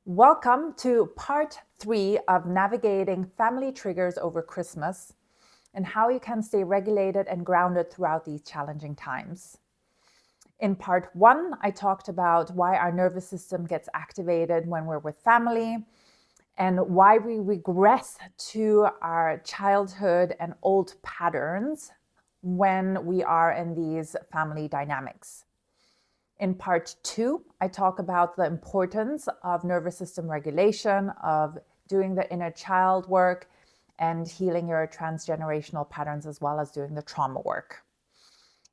Welcome to part 3 of navigating family triggers over Christmas and how you can stay regulated and grounded throughout these challenging times. In part 1, I talked about why our nervous system gets activated when we're with family and why we regress to our childhood and old patterns when we are in these family dynamics. In part 2, I talk about the importance of nervous system regulation, of doing the inner child work and healing your transgenerational patterns, as well as doing the trauma work.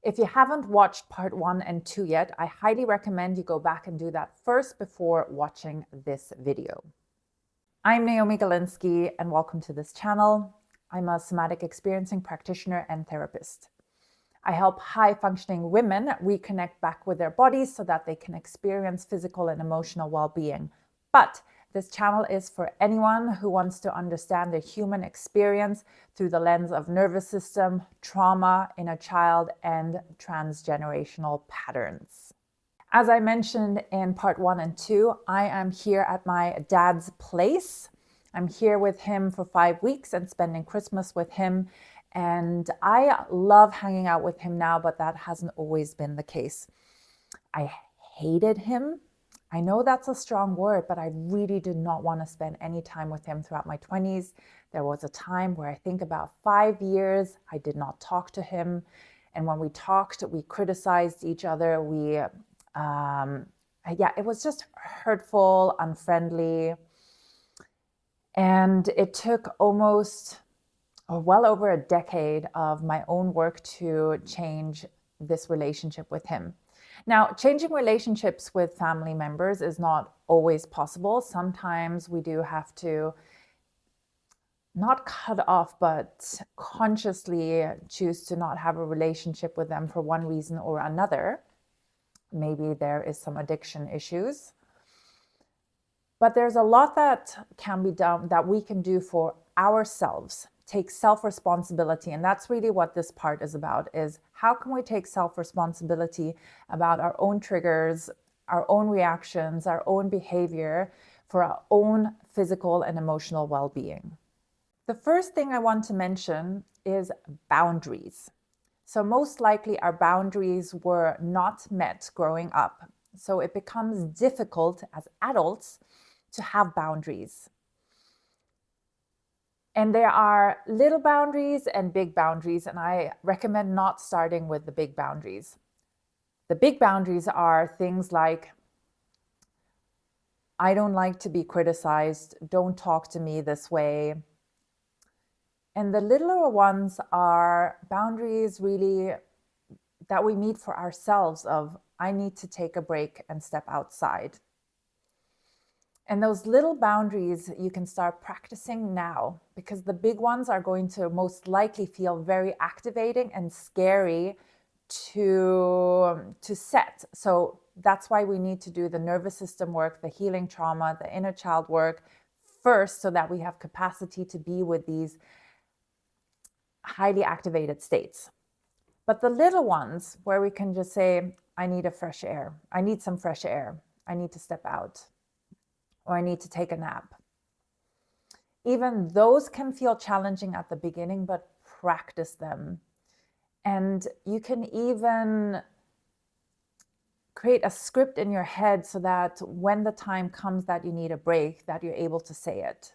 If you haven't watched part 1 and 2 yet, I highly recommend you go back and do that first before watching this video. I'm Naomi Galinsky and welcome to this channel. I'm a somatic experiencing practitioner and therapist. I help high-functioning women reconnect back with their bodies so that they can experience physical and emotional well-being. But this channel is for anyone who wants to understand the human experience through the lens of nervous system, trauma, inner child, and transgenerational patterns. As I mentioned in part 1 and 2, I am here at my dad's place. I'm here with him for 5 weeks and spending Christmas with him. And I love hanging out with him now, but that hasn't always been the case. I hated him. I know that's a strong word, but I really did not want to spend any time with him throughout my 20s. There was a time where I think about 5 years, I did not talk to him. And when we talked, we criticized each other. It was just hurtful, unfriendly. And it took well over a decade of my own work to change this relationship with him. Now, changing relationships with family members is not always possible. Sometimes we do have to not cut off, but consciously choose to not have a relationship with them for one reason or another. Maybe there is some addiction issues. But there's a lot that can be done, that we can do for ourselves. Take self-responsibility. And that's really what this part is about, is how can we take self-responsibility about our own triggers, our own reactions, our own behavior for our own physical and emotional well-being. The first thing I want to mention is boundaries. So most likely our boundaries were not met growing up. So it becomes difficult as adults to have boundaries. And there are little boundaries and big boundaries, and I recommend not starting with the big boundaries. The big boundaries are things like, I don't like to be criticized, don't talk to me this way. And the littler ones are boundaries really that we meet for ourselves of, I need to take a break and step outside. And those little boundaries you can start practicing now, because the big ones are going to most likely feel very activating and scary to set. So that's why we need to do the nervous system work, the healing trauma, the inner child work first, so that we have capacity to be with these highly activated states. But the little ones where we can just say, I need a fresh air. I need some fresh air. I need to step out. Or I need to take a nap. Even those can feel challenging at the beginning, but practice them. And you can even create a script in your head so that when the time comes that you need a break, that you're able to say it.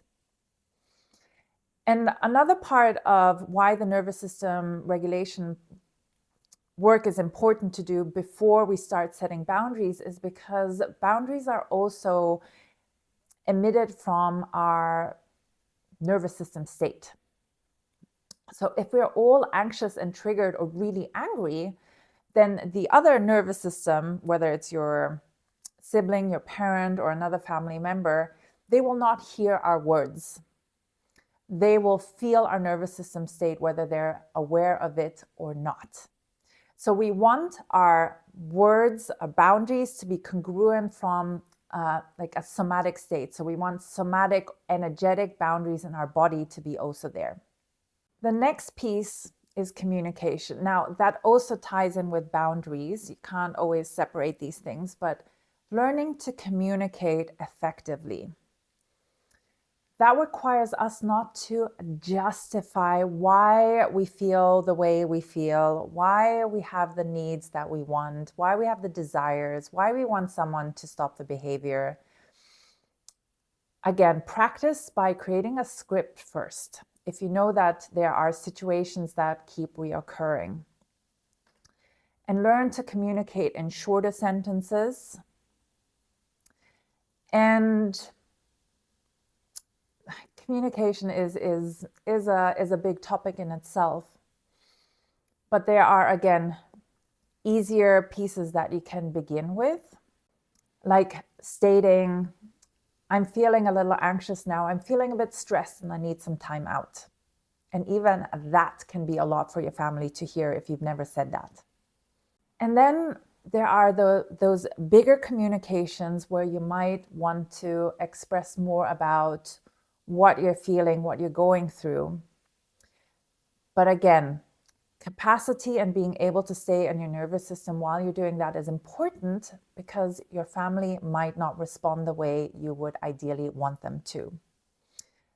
And another part of why the nervous system regulation work is important to do before we start setting boundaries is because boundaries are also emitted from our nervous system state. So if we're all anxious and triggered or really angry, then the other nervous system, whether it's your sibling, your parent, or another family member, they will not hear our words. They will feel our nervous system state, whether they're aware of it or not. So we want our words, our boundaries to be congruent from like a somatic state. So we want somatic, energetic boundaries in our body to be also there. The next piece is communication. Now, that also ties in with boundaries. You can't always separate these things, but Learning to communicate effectively. That requires us not to justify why we feel the way we feel, why we have the needs that we want, why we have the desires, why we want someone to stop the behavior. Again, practice by creating a script first. If you know that there are situations that keep reoccurring. And learn to communicate in shorter sentences. And communication is a big topic in itself. But there are, again, easier pieces that you can begin with, like stating, I'm feeling a little anxious now, I'm feeling a bit stressed and I need some time out. And even that can be a lot for your family to hear if you've never said that. And then there are those bigger communications where you might want to express more about what you're feeling, what you're going through. But again, capacity and being able to stay in your nervous system while you're doing that is important, because your family might not respond the way you would ideally want them to.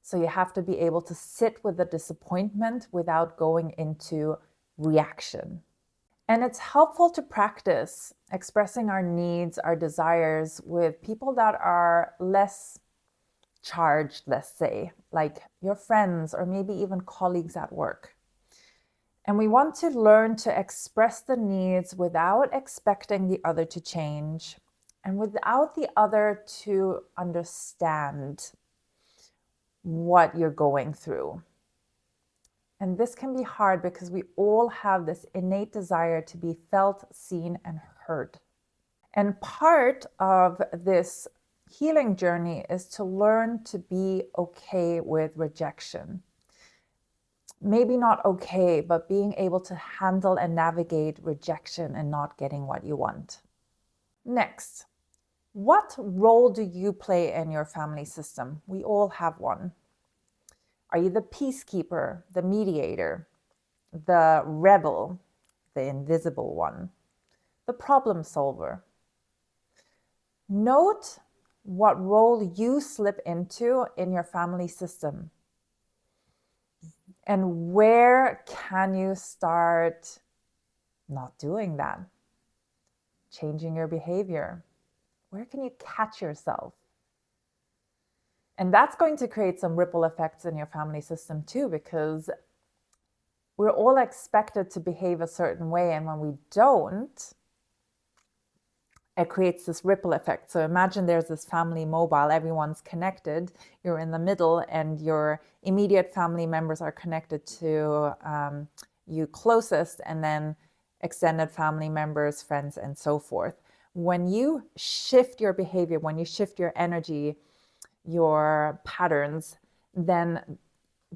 So you have to be able to sit with the disappointment without going into reaction. And it's helpful to practice expressing our needs, our desires with people that are less charged, let's say, like your friends or maybe even colleagues at work. And we want to learn to express the needs without expecting the other to change and without the other to understand what you're going through. And this can be hard because we all have this innate desire to be felt, seen, and heard. And part of this healing journey is to learn to be okay with rejection. Maybe not okay, but being able to handle and navigate rejection and not getting what you want. Next, what role do you play in your family system? We all have one. Are you the peacekeeper, the mediator, the rebel, the invisible one, the problem solver? Note what role you slip into in your family system. And where can you start not doing that? Changing your behavior. Where can you catch yourself? And that's going to create some ripple effects in your family system too, because we're all expected to behave a certain way. And when we don't, it creates this ripple effect. So imagine there's this family mobile, everyone's connected, you're in the middle, and your immediate family members are connected to you closest, and then extended family members, friends, and so forth. When you shift your behavior, when you shift your energy, your patterns, then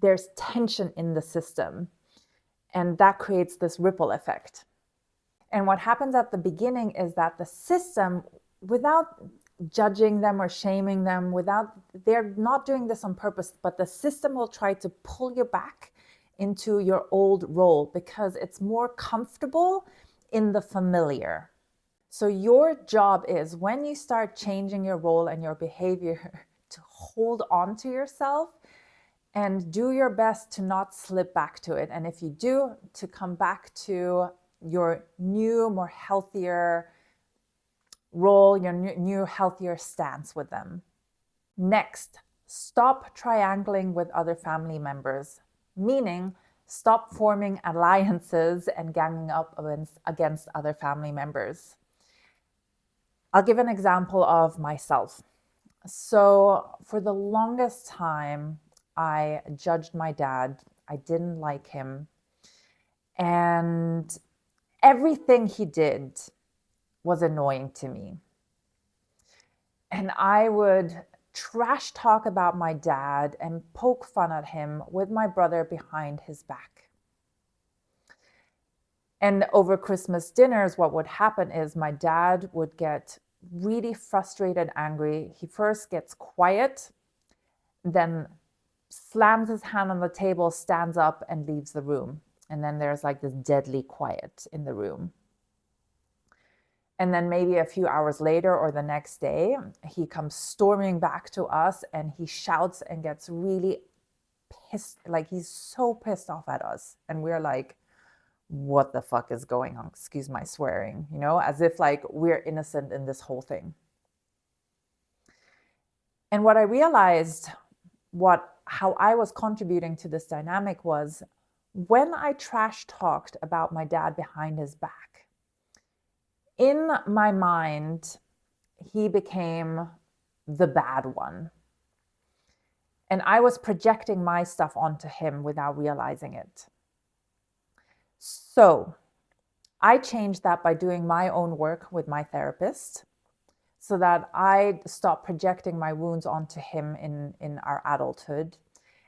there's tension in the system, and that creates this ripple effect. And what happens at the beginning is that the system, without judging them or shaming them, they're not doing this on purpose, but the system will try to pull you back into your old role because it's more comfortable in the familiar. So your job is, when you start changing your role and your behavior, to hold on to yourself and do your best to not slip back to it. And if you do, to come back to your new, more healthier role, your new healthier stance with them. Next, stop triangling with other family members, meaning stop forming alliances and ganging up against other family members. I'll give an example of myself. So for the longest time, I judged my dad. I didn't like him. And everything he did was annoying to me. And I would trash talk about my dad and poke fun at him with my brother behind his back. And over Christmas dinners, what would happen is my dad would get really frustrated, angry. He first gets quiet, then slams his hand on the table, stands up, and leaves the room. And then there's like this deadly quiet in the room. And then maybe a few hours later or the next day, he comes storming back to us and he shouts and gets really pissed, like he's so pissed off at us. And we're like, what the fuck is going on? Excuse my swearing, you know, as if like we're innocent in this whole thing. And what I realized, how I was contributing to this dynamic was when I trash talked about my dad behind his back, in my mind, he became the bad one. And I was projecting my stuff onto him without realizing it. So I changed that by doing my own work with my therapist so that I stopped projecting my wounds onto him in our adulthood.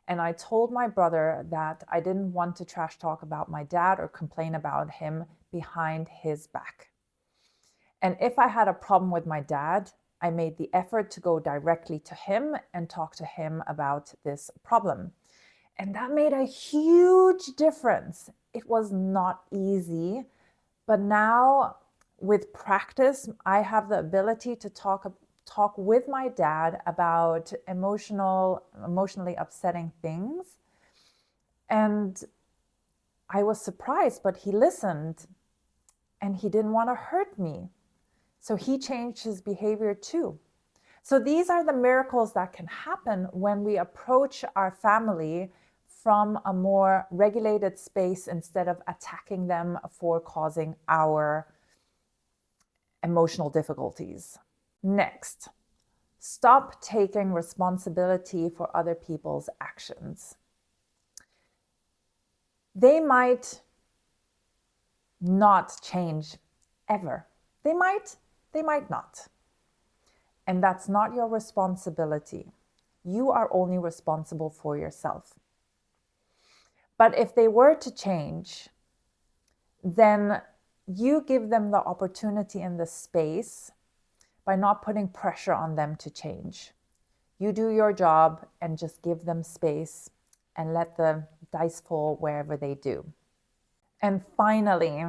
And I told my brother that I didn't want to trash talk about my dad or complain about him behind his back. And if I had a problem with my dad, I made the effort to go directly to him and talk to him about this problem. And that made a huge difference. It was not easy, but now with practice, I have the ability to talk with my dad about emotionally upsetting things. And I was surprised, but he listened and he didn't want to hurt me. So he changed his behavior too. So these are the miracles that can happen when we approach our family from a more regulated space instead of attacking them for causing our emotional difficulties. Next, stop taking responsibility for other people's actions. They might not change ever. They might not. And that's not your responsibility. You are only responsible for yourself. But if they were to change, then you give them the opportunity and the space by not putting pressure on them to change. You do your job and just give them space and let the dice fall wherever they do. And finally,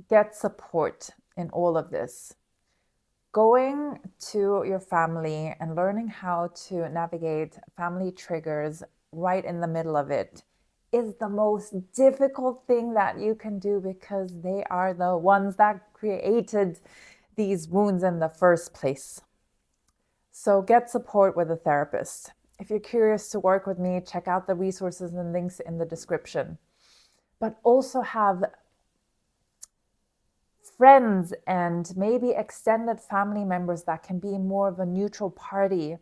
get support in all of this. Going to your family and learning how to navigate family triggers right in the middle of it is the most difficult thing that you can do because they are the ones that created these wounds in the first place. So get support with a therapist. If you're curious to work with me, check out the resources and links in the description. But also have friends and maybe extended family members that can be more of a neutral party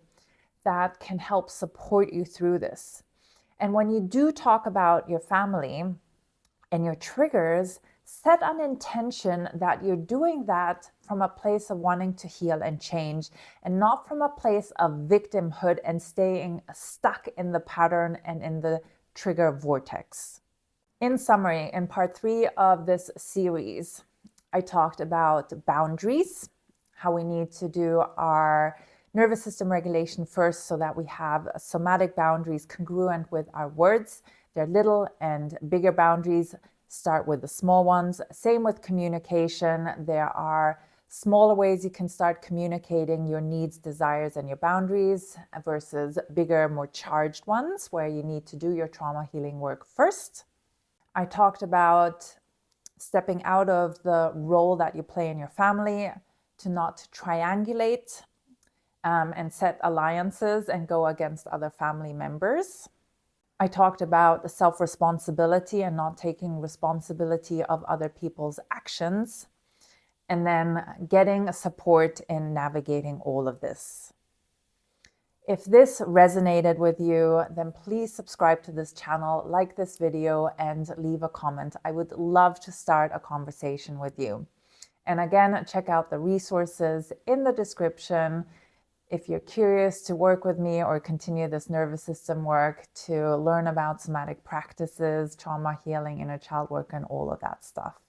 that can help support you through this. And when you do talk about your family and your triggers, set an intention that you're doing that from a place of wanting to heal and change, and not from a place of victimhood and staying stuck in the pattern and in the trigger vortex. In summary, in part 3 of this series, I talked about boundaries, how we need to do our nervous system regulation first so that we have somatic boundaries congruent with our words. They're little and bigger boundaries. Start with the small ones. Same with communication. There are smaller ways you can start communicating your needs, desires, and your boundaries versus bigger, more charged ones where you need to do your trauma healing work first. I talked about stepping out of the role that you play in your family to not triangulate and set alliances and go against other family members. I talked about the self-responsibility and not taking responsibility of other people's actions, and then getting support in navigating all of this. If this resonated with you, then please subscribe to this channel, like this video, and leave a comment. I would love to start a conversation with you. And again, check out the resources in the description if you're curious to work with me or continue this nervous system work, to learn about somatic practices, trauma healing, inner child work, and all of that stuff.